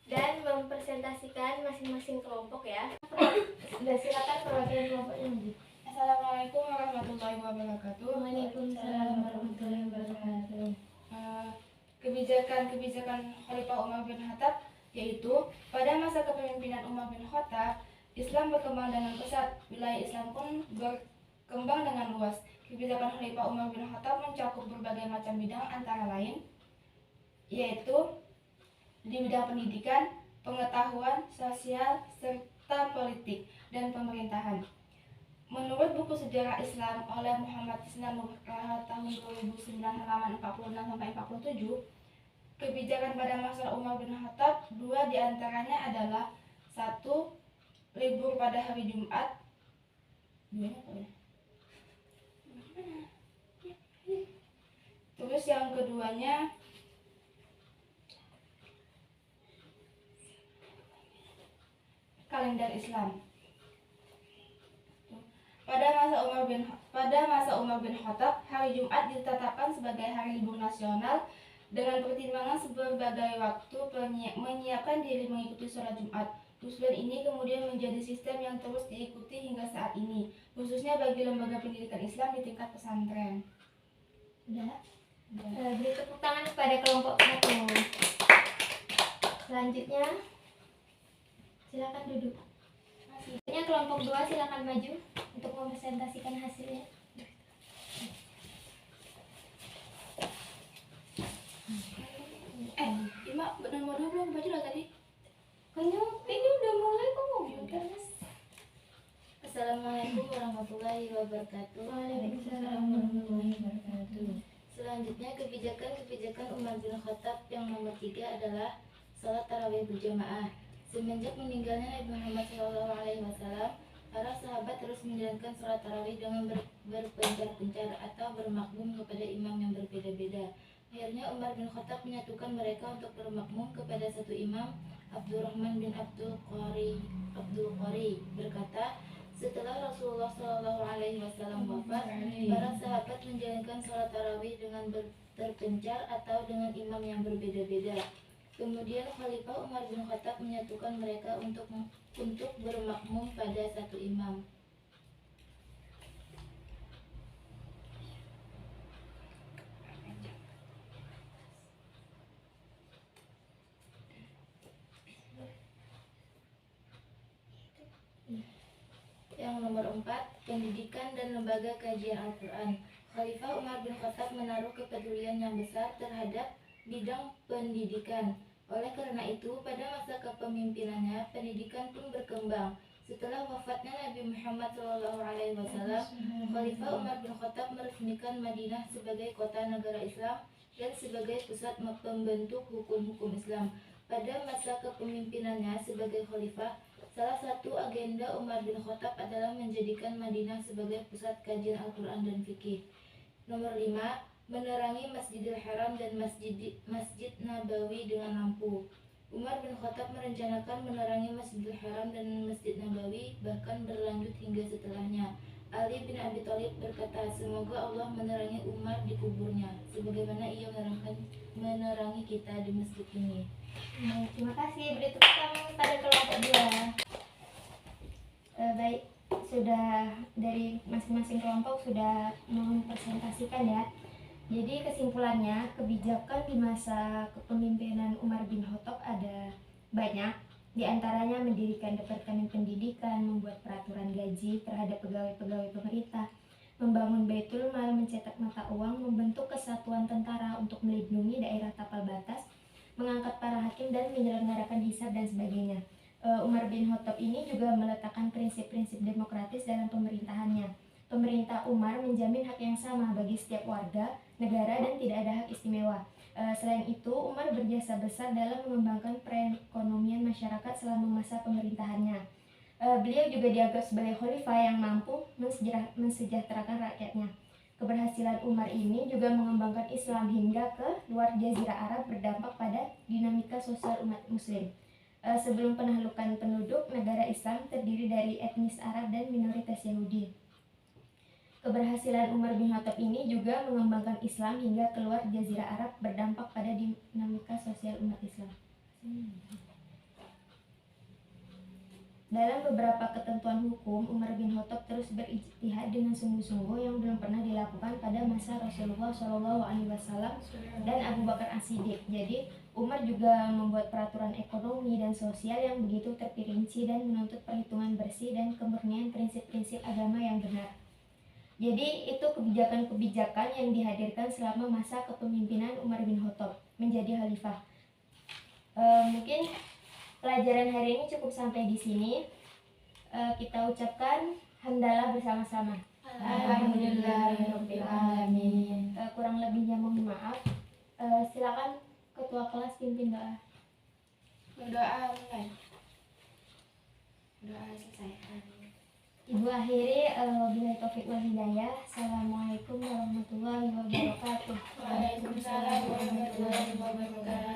dan mempresentasikan masing-masing kelompok ya. Sudah, silakan perwakilan kelompoknya. Assalamualaikum warahmatullahi wabarakatuh. Waalaikumsalam warahmatullahi wabarakatuh. Kebijakan Khalifah Umar bin Khattab, yaitu pada masa kepemimpinan Umar bin Khattab, Islam berkembang dengan pesat. Wilayah Islam pun berkembang dengan luas. Kebijakan Khalifah Umar bin Khattab mencakup berbagai macam bidang, antara lain yaitu di bidang pendidikan, pengetahuan, sosial, serta politik dan pemerintahan. Menurut buku Sejarah Islam oleh Muhammad Isnur tahun 2009 halaman 46-47, kebijakan pada masa Umar bin Khattab, dua diantaranya adalah: satu, libur pada hari Jumat. Terus yang keduanya kalender Islam. Pada masa Umar bin Khattab, hari Jumat ditetapkan sebagai hari libur nasional dengan pertimbangan berbagai waktu menyiapkan diri mengikuti sholat Jumat. Usulan ini kemudian menjadi sistem yang terus diikuti hingga saat ini, khususnya bagi lembaga pendidikan Islam di tingkat pesantren. Sudah? Beri tepuk tangan kepada kelompok 1. Selanjutnya, silakan duduk. Selanjutnya kelompok 2 silakan maju untuk mempresentasikan hasilnya. Ima, nomor 2 belum baca lah tadi. Kayaknya ini udah mulai kok ngomong terus. Assalamualaikum warahmatullahi wabarakatuh. Waalaikumsalam warahmatullahi wabarakatuh. Selanjutnya kebijakan Umar bin Khattab yang nomor 3 adalah salat tarawih berjamaah. Semenjak meninggalnya Nabi Muhammad SAW, para sahabat terus menjalankan salat tarawih dengan berpencar-pencar atau bermakmum kepada imam yang berbeda-beda. Akhirnya Umar bin Khattab menyatukan mereka untuk bermakmum kepada satu imam, Abdurrahman bin Abdul Qari berkata, setelah Rasulullah SAW wafat, para sahabat menjalankan salat tarawih dengan terpencar atau dengan imam yang berbeda-beda. Kemudian Khalifah Umar bin Khattab menyatukan mereka untuk bermakmum pada satu imam. Yang nomor 4, pendidikan dan lembaga kajian Al-Quran. Khalifah Umar bin Khattab menaruh kepedulian yang besar terhadap bidang pendidikan. Oleh karena itu, pada masa kepemimpinannya, pendidikan pun berkembang. Setelah wafatnya Nabi Muhammad SAW, Khalifah Umar bin Khattab meresmikan Madinah sebagai kota negara Islam dan sebagai pusat pembentuk hukum-hukum Islam. Pada masa kepemimpinannya sebagai khalifah, salah satu agenda Umar bin Khattab adalah menjadikan Madinah sebagai pusat kajian Al-Quran dan fikih. Nomor 5, menerangi Masjidil Haram dan Masjid Nabawi dengan lampu. Umar bin Khattab merencanakan menerangi Masjidil Haram dan Masjid Nabawi, bahkan berlanjut hingga setelahnya. Ali bin Abi Thalib berkata, semoga Allah menerangi Umar di kuburnya, sebagaimana ia menerangi kita di masjid ini. Terima kasih. Beri tepuk tangan pada kelompok 2. Baik, sudah dari masing-masing kelompok sudah mempresentasikan ya. Jadi kesimpulannya, kebijakan di masa kepemimpinan Umar bin Khattab ada banyak. Di antaranya mendirikan Departemen Pendidikan, membuat peraturan gaji terhadap pegawai-pegawai pemerintah, membangun Baitul Mal, mencetak mata uang, membentuk kesatuan tentara untuk melindungi daerah tapal batas, mengangkat para hakim dan menyelenggarakan hisab dan sebagainya. Umar bin Khattab ini juga meletakkan prinsip-prinsip demokratis dalam pemerintahannya. Pemerintah Umar menjamin hak yang sama bagi setiap warga negara dan tidak ada hak istimewa. Selain itu, Umar berjasa besar dalam mengembangkan perekonomian masyarakat selama masa pemerintahannya. Beliau juga dianggap sebagai khalifah yang mampu mensejahterakan rakyatnya. Keberhasilan Umar ini juga mengembangkan Islam hingga ke luar Jazirah Arab, berdampak pada dinamika sosial umat muslim. Sebelum penaklukan penduduk, negara Islam terdiri dari etnis Arab dan minoritas Yahudi. Keberhasilan Umar bin Khattab ini juga mengembangkan Islam hingga keluar Jazirah Arab, berdampak pada dinamika sosial umat Islam. Dalam beberapa ketentuan hukum, Umar bin Khattab terus berijtihad dengan sungguh-sungguh yang belum pernah dilakukan pada masa Rasulullah SAW dan Abu Bakar As-Siddiq. Jadi Umar juga membuat peraturan ekonomi dan sosial yang begitu terperinci dan menuntut perhitungan bersih dan kemurnian prinsip-prinsip agama yang benar. Jadi itu kebijakan-kebijakan yang dihadirkan selama masa kepemimpinan Umar bin Khattab menjadi khalifah. Mungkin pelajaran hari ini cukup sampai di sini. Kita ucapkan hamdalah bersama-sama. Alhamdulillahirabbil alamin. Kurang lebihnya mohon maaf. Silakan ketua kelas pimpin doa. Berdoa mulai. Doa selesai. Ibu akhiri, wabillahi taufiq wal hidayah. Assalamualaikum warahmatullahi wabarakatuh. Waalaikumsalam warahmatullahi wabarakatuh.